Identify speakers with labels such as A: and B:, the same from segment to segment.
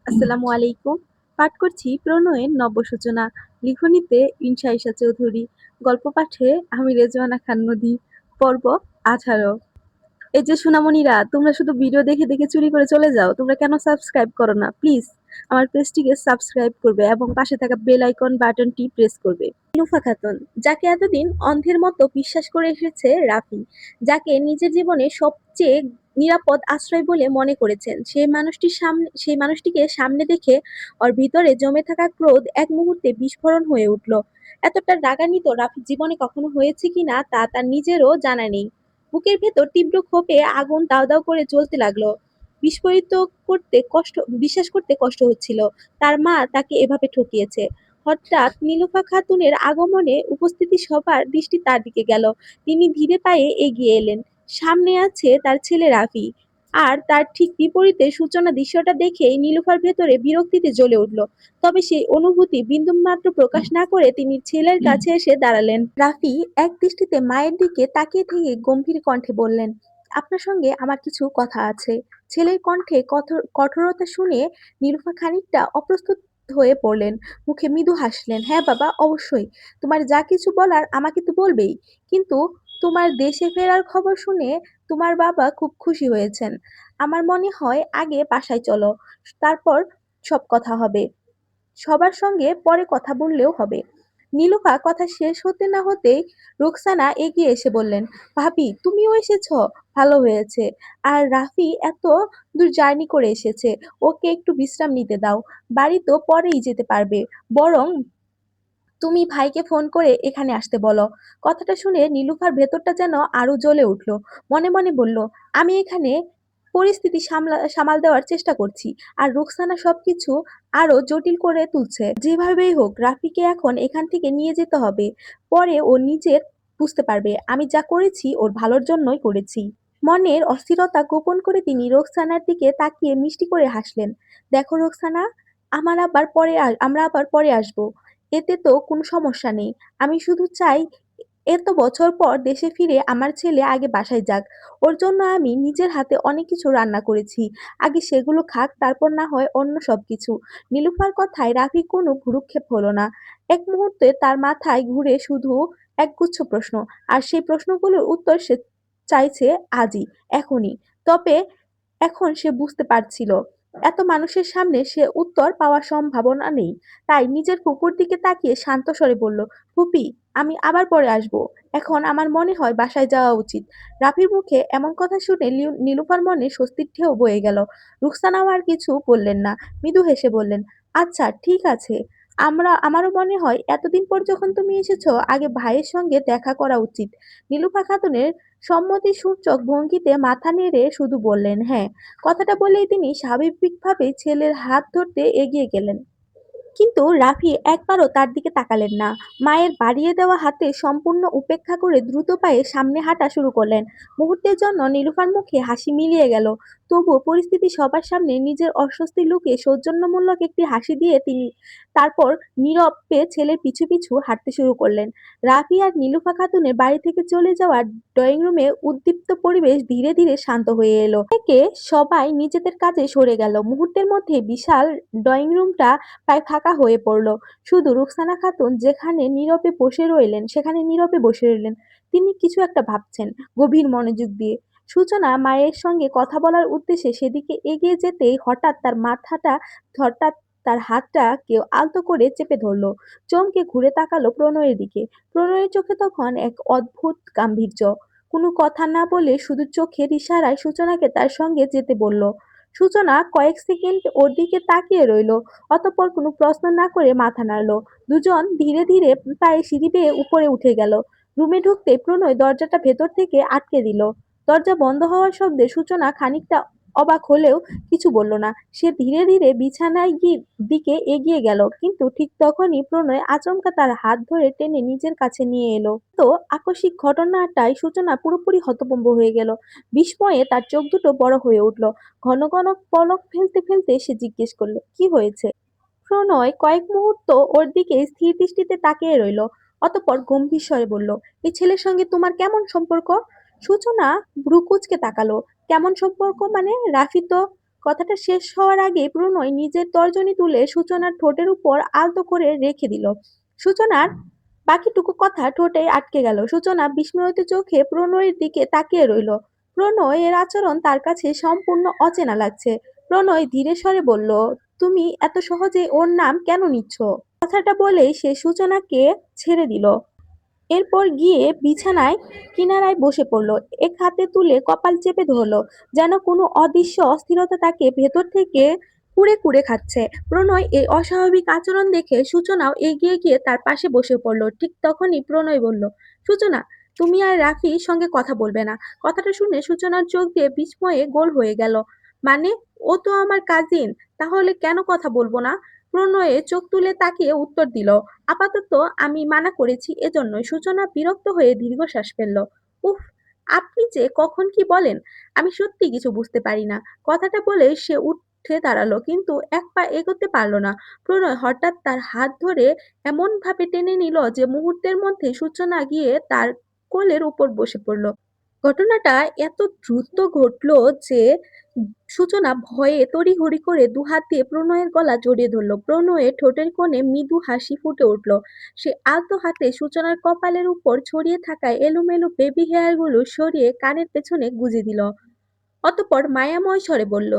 A: আসসালামু আলাইকুম। পাঠ করছি প্রণয়ের নব্য সূচনা। লিখনীতে ইনশা ইশা চৌধুরী। গল্প পাঠে আমি রেজওয়ানা খান নদী। পর্ব 18। এই যে সোনামণিরা, তোমরা শুধু ভিডিও দেখে দেখে চুরি করে চলে যাও। তোমরা কেন সাবস্ক্রাইব করো না? প্লিজ আমার পেজটিকে সাবস্ক্রাইব করবে এবং পাশে থাকা বেল আইকন বাটনটি প্রেস করবে। নুফা খাতুন, যাকে এতদিন অন্ধের মতো বিশ্বাস করে এসেছে রাফি, যাকে নিজের জীবনে সবচেয়ে নিরাপদ আশ্রয় বলে মনে করেছেন, সেই মানুষটিকে সামনে দেখে ওর ভিতরে জমে থাকা ক্রোধ এক মুহূর্তে বিস্ফোরণ হয়ে উঠল। এতটা রাগান্বিত রাফি জীবনে কখনো হয়েছে কিনা তা তার নিজেরও জানা নেই। বুকের ভেতর তীব্র ক্ষোভে আগুন দাউ দাউ করে জ্বলতে লাগলো। বিস্ফোরিত বিশ্বাস করতে কষ্ট হচ্ছিল তার মা তাকে এভাবে ঠকিয়েছে। হঠাৎ নীলুফা খাতুনের আগমনে উপস্থিতি সবার দৃষ্টি তার দিকে গেল। তিনি ধীরে পায়ে এগিয়ে এলেন। সামনে আছে তার ছেলে রাফি। আর তার ঠিক বিপরীতে সূচনা দৃশ্যটা দেখেই নীলুফার ভেতরে বিরক্তিতে জ্বলে উঠল। তবে সেই অনুভূতি বিন্দুমাত্র প্রকাশ না করে তিনি ছেলের কাছে এসে দাঁড়ালেন। রাফি এক দৃষ্টিতে মায়ের দিকে তাকিয়ে থেকে গম্ভীর কণ্ঠে বললেন, আপনার সঙ্গে আমার কিছু কথা আছে। ছেলের কণ্ঠে কঠোরতা শুনে নীলুফা খানিকটা অপ্রস্তুত হয়ে পড়লেন। মুখে মৃদু হাসলেন। হ্যাঁ বাবা, অবশ্যই। তোমার যা কিছু বলার আমাকে তো বলবেই। কিন্তু তোমার দেশে ফেরার খবর শুনে তোমার বাবা খুব খুশি হয়েছেন। আমার মনে হয় আগে বাসায় চলো, তারপর সব কথা হবে। সবার সঙ্গে পরে কথা বললেও হবে। নীলুফা কথা শেষ হতে না হতেই রোকসানা এগিয়ে এসে বললেন, ভাবি তুমিও এসেছ, ভালো হয়েছে। আর রাফি এত দূর জার্নি করে এসেছে, ওকে একটু বিশ্রাম নিতে দাও। বাড়ি তো পরেই যেতে পারবে, বরং তুমি ভাইকে ফোন করে এখানে আসতে বলো। কথাটা শুনে নীলুফার ভেতরটা যেন আরো জ্বলে উঠল। মনে মনে বলল, আমি এখানে পরিস্থিতি সামাল দেওয়ার চেষ্টা করছি, আর রুকসানা সবকিছু আরো জটিল করে তুলছে। যেভাবেই হোক রাফিকে এখন এখান থেকে নিয়ে যেতে হবে। পরে ও নিজের বুঝতে পারবে আমি যা করেছি ওর ভালোর জন্যই করেছি। মনের অস্থিরতা গোপন করে তিনি রোকসানার দিকে তাকিয়ে মিষ্টি করে হাসলেন। দেখো রোকসানা, আমরা আবার পরে আসবো। এতে তো কোনো সমস্যা নেই। আমি শুধু চাই এত বছর পর দেশে ফিরে আমার ছেলে আগে বাসায় যাক। ওর জন্য আমি নিজের হাতে অনেক কিছু রান্না করেছি। আগে সেগুলো খাক, তারপর না হয় অন্য সবকিছু। নীলুফার কথায় রাফি কোনো ভ্রুক্ষেপ হলো না। এক মুহূর্তে তার মাথায় ঘুরে শুধু একগুচ্ছ প্রশ্ন। আর সেই প্রশ্নগুলোর উত্তর সে চাইছে আজই, এখনই। তবে এখন সে বুঝতে পারছিল এত মানুষের সামনে সে উত্তর পাওয়ার সম্ভাবনা নেই। তাই নিজের ফুপুর দিকে তাকিয়ে শান্ত স্বরে বলল, ফুপি, আমি আবার পরে আসবো। এখন আমার মনে হয় বাসায় যাওয়া উচিত। রাফির মুখে এমন কথা শুনে নীলুফার মনে স্বস্তির ঢেউ বয়ে গেল। রুকসানাও আর কিছু বললেন না, মৃদু হেসে বললেন, আচ্ছা ঠিক আছে। আমারও মনে হয় এতদিন পর যখন তুমি এসেছো, আগে ভাইয়ের সঙ্গে দেখা করা উচিত। নীলুফা খাতুনের সম্মতি সূচক ভঙ্গিতে মাথা নেড়ে শুধু বললেন, হ্যাঁ। কথাটা বলেই তিনি স্বাভাবিকভাবে ছেলের হাত ধরতে এগিয়ে গেলেন। কিন্তু রাফি একবারও তার দিকে তাকালেন না। মায়ের বাড়িয়ে দেওয়া হাতে সম্পূর্ণ উপেক্ষা করে দ্রুত পায়ে সামনে হাঁটা শুরু করলেন। মুহূর্তের জন্য নীলুফার মুখে হাসি মিলিয়ে গেল। তবুও পরিস্থিতি সবার সামনে নিজের অস্বস্তি লুকিয়ে সৌজন্যমূলক একটি হাসি দিয়ে তিনি তারপর নীরবে ছেলের পিছু পিছু হাঁটতে শুরু করলেন। রাফি আর নীলুফা খাতুনের বাড়ি থেকে চলে যাওয়ার ড্রয়িং রুমে উদ্দীপ্ত পরিবেশ ধীরে ধীরে শান্ত হয়ে এলো। থেকে সবাই নিজেদের কাজে সরে গেল। মুহূর্তের মধ্যে বিশাল ড্রয়িং রুমটা প্রায় ফাঁকা হয়ে পড়ল। শুধু রুকসানা খাতুন সেখানে নীরবে বসে রইলেন। তিনি কিছু একটা ভাবছেন গভীর মনোযোগ দিয়ে। সূচনা মায়ের সঙ্গে কথা বলার উদ্দেশ্যে সেদিকে এগিয়ে যেতেই হঠাৎ তার হাতটা কেউ আলতো করে চেপে ধরলো। চমকে ঘুরে তাকালো প্রণয়ের দিকে। প্রণয়ের চোখে তখন এক অদ্ভুত গাম্ভীর্য। কোনো কথা না বলে শুধু চোখের ইশারায় সূচনাকে তার সঙ্গে যেতে বলল। সূচনা কয়েক সেকেন্ড ওর দিকে তাকিয়ে রইল। অতঃপর কোনো প্রশ্ন না করে মাথা নাড়ল। দুজন ধীরে ধীরে পায়ে সিঁড়ি বেয়ে উপরে উঠে গেল। রুমে ঢুকতে প্রণয় দরজাটা ভেতর থেকে আটকে দিল। দরজা বন্ধ হওয়ার শব্দে সূচনা খানিকটা অবাক হলেও কিছু বলল না। সে ধীরে ধীরে দিকে এগিয়ে গেল, কিন্তু ঠিক তখনই প্রণয় আচমকা তার হাত ধরে টেনে নিজের কাছে নিয়ে এলো। তো আকস্মিক ঘটনাটাই সূচনা পুরোপুরি হতভম্ব হয়ে গেল। বিস্ময়ে তার চোখ দুটো বড় হয়ে উঠল। ঘন ঘন পলক ফেলতে ফেলতে সে জিজ্ঞেস করলো, কি হয়েছে? প্রণয় কয়েক মুহূর্ত ওর দিকে স্থির দৃষ্টিতে তাকিয়ে রইল। অতঃপর গম্ভীর স্বরে বলল, এই ছেলের সঙ্গে তোমার কেমন সম্পর্ক? সূচনা ভ্রু কুঁচকে তাকালো। কেমন সম্পর্ক মানে? রাফি তো কথাটা শেষ হওয়ার আগে প্রণয় নিজের তর্জনী তুলে সূচনার ঠোঁটের উপর আলতো করে রেখে দিল। সূচনার বাকিটুকু কথা ঠোঁটে আটকে গেল। সূচনা বিস্ময়িত চোখে প্রণয়ের দিকে তাকিয়ে রইল। প্রণয় এর আচরণ তার কাছে সম্পূর্ণ অচেনা লাগছে। প্রণয় ধীরে স্বরে বলল, তুমি এত সহজে ওর নাম কেন নিচ্ছ? কথাটা বলেই সে সূচনাকে ছেড়ে দিল। এরপর গিয়ে বিছানায় কিনারায় বসে পড়ল। এক হাতে তুলে কপাল চেপে ধরল, যেন কোনো অদৃশ্য অস্থিরতা তাকে ভেতর থেকে কুরে কুরে খাচ্ছে। প্রণয় এই অস্বাভাবিক আচরণ দেখে সূচনাও এগিয়ে গিয়ে তার পাশে বসে পড়ল। ঠিক তখনই প্রণয় বলল, সূচনা, তুমি আর রাফির সঙ্গে কথা বলবে না? কথাটা শুনে সূচনার চোখ দিয়ে বিস্ময়ে গোল হয়ে গেল। মানে, ও তো আমার কাজিন, তাহলে কেন কথা বলবো না? প্রণয়ে চোখ তুলে তাকিয়ে উত্তর দিল, আপাতত আমি মানা করেছি এজন্যই। সূচনা বিরক্ত হয়ে দীর্ঘশ্বাস ফেলল। উফ, আপনি যে কখন কি বলেন, আমি সত্যি কিছু বুঝতে পারি না। কথাটা বলে সে উঠে দাঁড়ালো, কিন্তু এক পা এগোতে পারল না। প্রণয় হঠাৎ তার হাত ধরে এমন ভাবে টেনে নিল যে মুহূর্তের মধ্যে সূচনা গিয়ে তার কোলের উপর বসে পড়ল। ঘটনাটা এত দ্রুত ঘটল যে সূচনা ভয়ে তড়িঘড়ি করে দুহাত দিয়ে প্রণয়ের গলা জড়িয়ে ধরল। প্রণয়ের ঠোঁটের কোণে মৃদু হাসি ফুটে উঠল। সে আলতো হাতে সূচনার কপালের উপর ছড়িয়ে থাকা এলোমেলো বেবি হেয়ারগুলো সরিয়ে কানের পেছনে গুজে দিল। অতঃপর মায়াময় স্বরে বলল,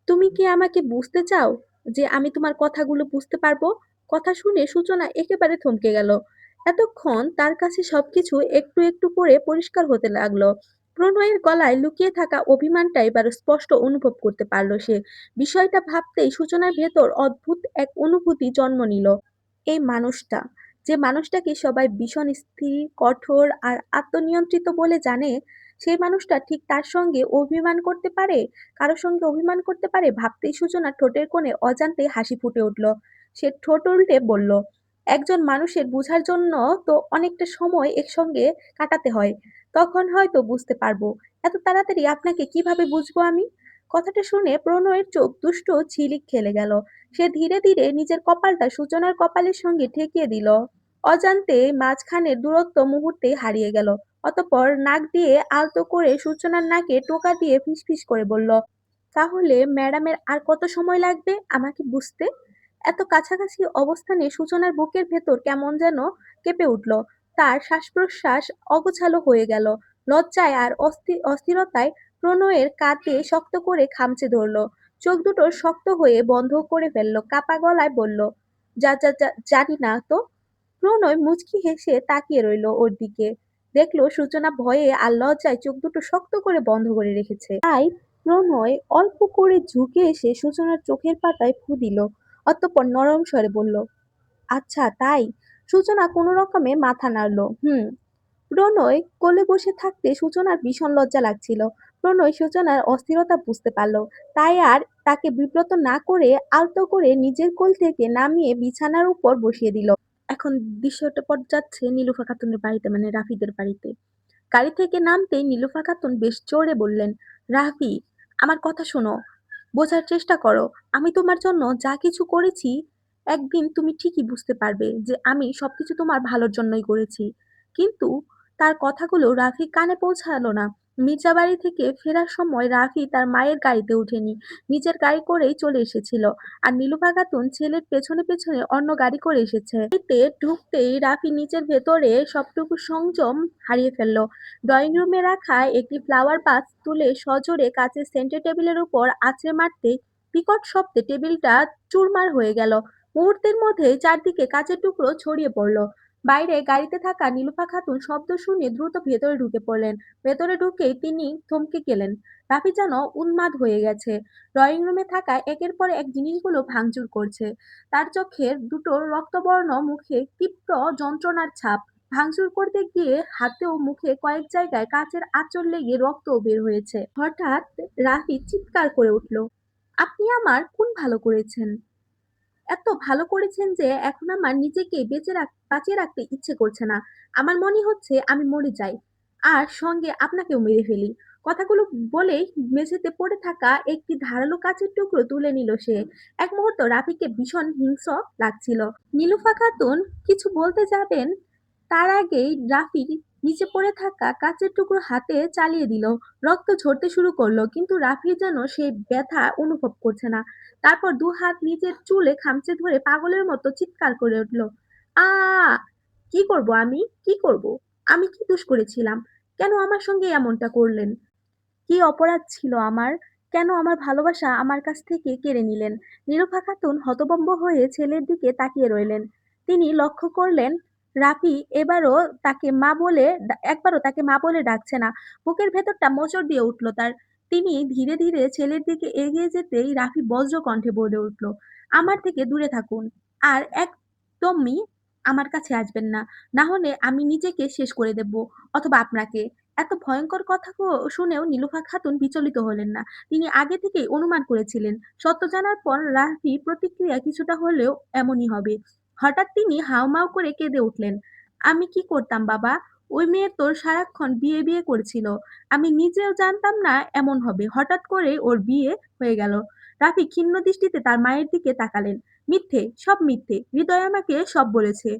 A: তুমি কি আমাকে বুঝতে চাও যে আমি তোমার কথাগুলো বুঝতে পারবো? কথা শুনে সূচনা একেবারে থমকে গেল। এতক্ষণ তার কাছে সবকিছু একটু একটু করে পরিষ্কার হতে লাগলো। প্রণয়ের গলায় লুকিয়ে থাকা অভিমানটা এবার স্পষ্ট অনুভব করতে পারল সে। বিষয়টা ভাবতেই সূচনার ভেতর অদ্ভুত এক অনুভূতি জন্ম নিল। এই মানুষটা, যে মানুষটাকে সবাই ভীষণ স্থির, কঠোর আর আত্মনিয়ন্ত্রিত বলে জানে, সেই মানুষটা ঠিক তার সঙ্গে অভিমান করতে পারে, কারো সঙ্গে অভিমান করতে পারে? ভাবতেই সূচনা ঠোঁটের কোণে অজান্তে হাসি ফুটে উঠল। সে ঠোঁট উল্টে বলল, একজন মানুষের বুঝার জন্য তো অনেকটা সময় একসঙ্গে কাটাতে হয়, তখন হয়তো বুঝতে পারবো। এত তাড়াতাড়ি আপনাকে কিভাবে বুঝবো আমি? কথাটা শুনে প্রণয়ের চোখ দুষ্ট ঝিলিক খেলে গেল। সে ধীরে ধীরে নিজের কপালটা সূচনার কপালের সঙ্গে ঠেকিয়ে দিল। অজান্তে মাঝখানের দূরত্ব মুহূর্তেই হারিয়ে গেল। অতঃপর নাক দিয়ে আলতো করে সূচনার নাকে টোকা দিয়ে ফিসফিস করে বলল, তাহলে ম্যাডামের আর কত সময় লাগবে আমাকে বুঝতে? এত কাছাকাছি অবস্থানে সূচনার বুকের ভেতর কেমন যেন কেঁপে উঠল। তার শ্বাস-প্রশ্বাস অগোছালো হয়ে গেল। লজ্জায় আর অস্থিরতায় প্রণয়ের কাঁধে শক্ত করে খামচে ধরল। চোখ দুটো শক্ত হয়ে বন্ধ করে ফেলল। কাঁপা গলায় বলল, জানি না তো। প্রণয় মুচকি হেসে তাকিয়ে রইল ওর দিকে। দেখলো সূচনা ভয়ে আর লজ্জায় চোখ দুটো শক্ত করে বন্ধ করে রেখেছে। তাই প্রণয় অল্প করে ঝুঁকে এসে সূচনার চোখের পাতায় ফু দিল। অতঃপর নরম স্বরে বলল, আচ্ছা তাই? সূচনা কোনো রকমে মাথা নাড়ল। হুম। প্রণয় কোলে বসে থাকতে সূচনার ভীষণ লজ্জা লাগছিল। প্রণয় সূচনার অস্থিরতা বুঝতে পারল। তাই আর তাকে বিব্রত না করে আলতো করে নিজের কোল থেকে নামিয়ে বিছানার উপর বসিয়ে দিল। এখন দৃশ্যটা পর যাচ্ছে নীলুফা খাতুনের বাড়িতে, মানে রাফিদের বাড়িতে। গাড়ি থেকে নামতেই নীলুফা খাতুন বেশ জোরে বললেন, রাফি, আমার কথা শোনো, বোঝার চেষ্টা করো। আমি তোমার জন্য যা কিছু করেছি, একদিন তুমি ঠিকই বুঝতে পারবে যে আমি সবকিছু তোমার ভালোর জন্যই করেছি। কিন্তু তার কথাগুলো রাফি কানে পৌঁছালো না। মির্জা বাড়ি থেকে ফেরার সময় রাফি তার মায়ের গাড়িতে উঠেনি, নিজের গাড়ি করেই চলে এসেছিল। আর নীলুফা খাতুন ছেলের পেছনে পেছনে অন্য গাড়ি করে এসেছে। এতে ঢুকতেই রাফি নিজের ভেতরে সবটুকু সংযম হারিয়ে ফেলল। ড্রয়িং রুমে রাখা একটি ফ্লাওয়ার ভাস তুলে সজোরে কাচের সেন্টার টেবিলের উপর আছড়ে মারতেই বিকট শব্দে টেবিলটা চুরমার হয়ে গেল। মুহূর্তের মধ্যেই চারদিকে কাচের টুকরো ছড়িয়ে পড়ল। বাইরে গাড়িতে থাকা নীলুফা খাতুন শব্দ শুনে দ্রুত ভেতরে ঢুকে পড়লেন। ভেতরে ঢুকেই তিনি থমকে গেলেন। রাফি যেন উন্মাদ হয়ে গেছে। ড্রয়িং রুমে থাকা একের পর এক জিনিসগুলো ভাঙচুর করছে। তার চোখের দুটো রক্তবর্ণ মুখে তীব্র যন্ত্রণার ছাপ। ভাঙচুর করতে গিয়ে হাতে ও মুখে কয়েক জায়গায় কাচের আঁচড় লেগে রক্তও বের হয়েছে। হঠাৎ রাফি চিৎকার করে উঠল, আপনি আমার কোন ভালো করেছেন? এত ভালো করেছেন যে এখন আমার নিজেকে বাঁচিয়ে রাখতে ইচ্ছে করছে না। আমার মনে হচ্ছে আমি মরে যাই, আর সঙ্গে আপনাকেও মেরে ফেলি। কথাগুলো বলেই মেঝেতে পড়ে থাকা একটি ধারালো কাচের টুকরো তুলে নিল সে। এক মুহূর্ত রাফিকে ভীষণ হিংস্র লাগছিল। নীলুফা খাতুন কিছু বলতে যাবেন, তার আগেই রাফি নিচে পড়ে থাকা কাঁচের টুকরো হাতে চালিয়ে দিল। রক্ত ঝরতে শুরু করলো, কিন্তু রাফি যেন সেই ব্যথা অনুভব করছে না। তারপর দু হাত নিজের চুলে খামচে ধরে পাগলের মতো চিৎকার করে উঠল, আ কি করব আমি, কি করব? আমি কি দোষ করেছিলাম? কেন আমার সঙ্গে এমনটা করলেন? কি অপরাধ ছিল আমার? কেন আমার ভালোবাসা আমার কাছ থেকে কেড়ে নিলেন? নীলুফা খাতুন হতভম্ব হয়ে ছেলের দিকে তাকিয়ে রইলেন। তিনি লক্ষ্য করলেন, রাফি একবারও তাকে মা বলে ডাকছে না। বুকের ভেতরটা মোচড় দিয়ে উঠল তার। তিনি ধীরে ধীরে ছেলের দিকে এগিয়ে যেতেই রাফি বজ্র কণ্ঠে বলে উঠল, আমার থেকে দূরে থাকুন। আর একদমই আমার কাছে আসবেন না। না হলে আমি নিজেকে শেষ করে দেব, অথবা আপনাকে। এত ভয়ঙ্কর কথা শুনেও নীলুফা খাতুন বিচলিত হলেন না। তিনি আগে থেকেই অনুমান করেছিলেন, সত্য জানার পর রাফি প্রতিক্রিয়া কিছুটা হলেও এমনই হবে। হঠাৎ তিনি হাউমাউ করে কেঁদে উঠলেন, আমি কি করতাম বাবা? ওই মেয়ে তোর সারাক্ষণ বিয়ে বিয়ে করছিল। আমি নিজেও জানতাম না এমন হবে। হঠাৎ করে ওর বিয়ে হয়ে গেল। রাফি ক্ষীণ দৃষ্টিতে তার মায়ের দিকে তাকালেন। মিথ্যে, সব মিথ্যে। হৃদয় আমাকে সব বলেছে।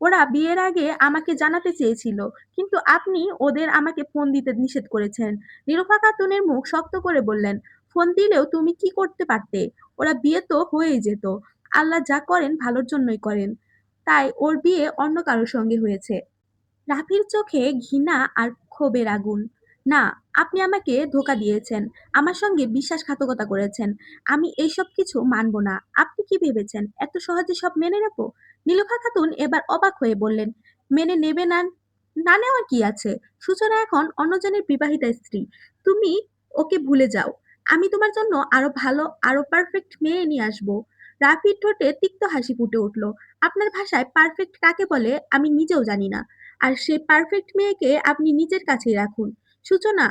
A: ওরা বিয়ের আগে আমাকে জানাতে চেয়েছিল, কিন্তু আপনি ওদের আমাকে ফোন দিতে নিষেধ করেছেন। নিরুফা খাতুনের মুখ শক্ত করে বললেন, ফোন দিলেও তুমি কি করতে পারতে? ওরা বিয়ে তো হয়েই যেত। আল্লাহ যা করেন ভালোর জন্যই করেন। তাই ওর বিয়ে অন্য কারোর সঙ্গে হয়েছে। রাফির চোখে ঘৃণা আর ক্ষোভের আগুন। না, আপনি আমাকে ধোঁকা দিয়েছেন। আমার সঙ্গে বিশ্বাসঘাতকতা করেছেন। আমি এইসব কিছু মানব না। আপনি কি ভেবেছেন এত সহজে সব মেনে নেব? নীলুফা খাতুন এবার অবাক হয়ে বললেন, মেনে নেবে না? না নেওয়ার কি আছে? সূচনা এখন অন্যজনের বিবাহিতা স্ত্রী। তুমি ওকে ভুলে যাও। আমি তোমার জন্য আরো ভালো, আরো পারফেক্ট মেয়ে নিয়ে আসবো। রাফির ঠোঁটে তিক্ত হাসি ফুটে উঠল। আপনার ভাষায় পারফেক্ট কাকে বলে আমি নিজেও জানি না। আর সেই পারফেক্ট মেয়েকে আপনি নিজের কাছেই রাখুন। সূচনা,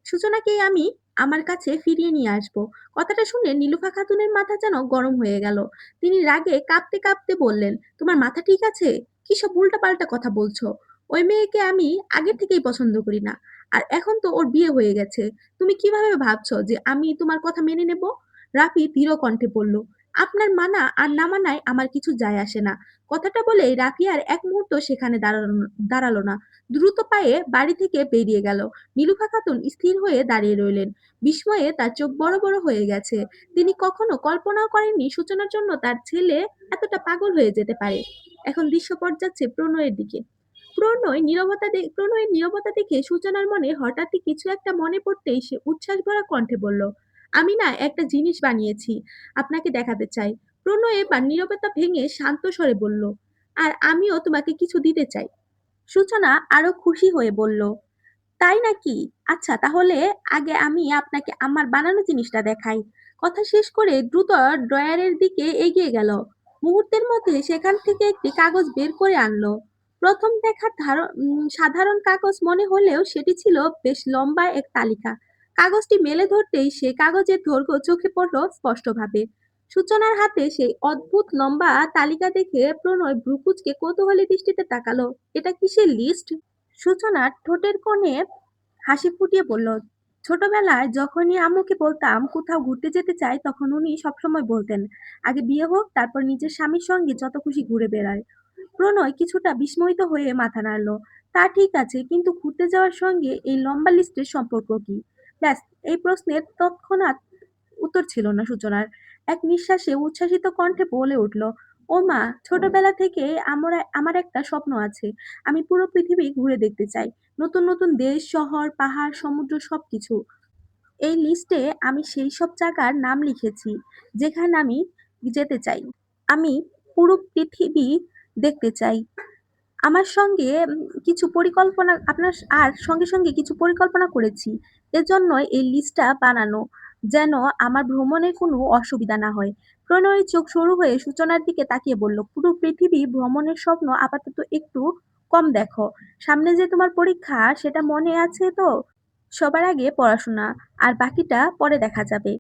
A: সূচনাকেই আমি আমার কাছে ফিরিয়ে নিয়ে আসবো। কথাটা শুনে নীলুফা খাতুনের মাথা যেন গরম হয়ে গেল। তিনি রাগে কাঁপতে কাঁপতে বললেন, তোমার মাথা ঠিক আছে? কি সব উল্টাপাল্টা কথা বলছো? ওই মেয়েকে আমি আগের থেকেই পছন্দ করি না। আর এখন তো ওর বিয়ে হয়ে গেছে। তুমি কিভাবে ভাবছো যে আমি তোমার কথা মেনে নেব? রাফি দৃঢ় কণ্ঠে বলল, আপনার মানা আর না মানায় আমার কিছু যায় আসে না। কথাটা বলে রাফি আর এক মুহূর্ত সেখানে দাঁড়ালো না। দ্রুত পায়ে বাড়ি থেকে বেরিয়ে গেল। নীলুফা খাতুন স্থির হয়ে দাঁড়িয়ে রইলেন। বিস্ময়ে তার চোখ বড় বড় হয়ে গেছে। তিনি কখনো কল্পনাও করেননি সূচনার জন্য তার ছেলে এতটা পাগল হয়ে যেতে পারে। এখন দৃশ্যপট যাচ্ছে প্রণয়ের দিকে। প্রণয়ের নীরবতা দেখে সূচনার মনে হঠাৎই কিছু একটা মনে পড়তেই সে উচ্ছ্বাস ভরা কণ্ঠে বলল, আমি না একটা জিনিস বানিয়েছি, আপনাকে দেখাতে চাই। প্রণয় এবার নীরবতা ভেঙে শান্ত স্বরে বলল, আর আমিও তোমাকে কিছু দিতে চাই। সূচনা আরো খুশি হয়ে বলল, তাই নাকি? আচ্ছা, তাহলে আগে আমি আপনাকে আমার বানানো জিনিসটা দেখাই। কথা শেষ করে দ্রুত ড্রয়ারের দিকে এগিয়ে গেল। মুহূর্তের মধ্যে সেখান থেকে একটি কাগজ বের করে আনলো। প্রথম দেখার সাধারণ কাগজ মনে হলেও সেটি ছিল বেশ লম্বা এক তালিকা। কাগজটি মেলে ধরতেই সে কাগজের দৈর্ঘ্য চোখে পড়ল স্পষ্টভাবে। সূচনার হাতে সেই অদ্ভুত লম্বা তালিকা দেখে প্রণয় ভ্রুকুচকে কৌতূহলী দৃষ্টিতে তাকালো। এটা কিসের লিস্ট? সূচনা ঠোঁটের কোণে হাসি ফুটিয়ে বলল, ছোটবেলায় যখনই আম্মুকে বলতাম কোথাও ঘুরতে যেতে চাই, তখন উনি সবসময় বলতেন, আগে বিয়ে হোক, তারপর নিজের স্বামীর সঙ্গে যত খুশি ঘুরে বেড়ায়। প্রণয় কিছুটা বিস্ময়িত হয়ে মাথা নাড়ল। তা ঠিক আছে, কিন্তু ঘুরতে যাওয়ার সঙ্গে এই লম্বা লিস্টের সম্পর্ক কি? ব্যাস, এই প্রশ্নের তৎক্ষণাৎ উত্তর ছিল না সূচনার। এক নিঃশ্বাসে উচ্ছ্বাসিত কণ্ঠে বলে উঠল, ও মা, ছোটবেলা থেকে আমার একটা স্বপ্ন আছে। আমি পুরো পৃথিবী ঘুরে দেখতে চাই। নতুন নতুন দেশ, শহর, পাহাড়, সমুদ্র, সবকিছু। এই লিস্টে আমি সেই সব জায়গার নাম লিখেছি যেখানে আমি যেতে চাই। আমি পুরো পৃথিবী দেখতে চাই। আমার সঙ্গে কিছু পরিকল্পনা আপনার আর সঙ্গে সঙ্গে কিছু পরিকল্পনা করেছি। এজন্যই এই লিস্টটা বানানো, যেন আমার ভ্রমণে কোনো অসুবিধা না হয়। প্রণয়ের চোখ সরু হয়ে সূচনার দিকে তাকিয়ে বলল, পুরো পৃথিবী ভ্রমণের স্বপ্ন আপাতত একটু কম দেখো। সামনে যে তোমার পরীক্ষা, সেটা মনে আছে তো? সবার আগে পড়াশোনা, আর বাকিটা পরে দেখা যাবে।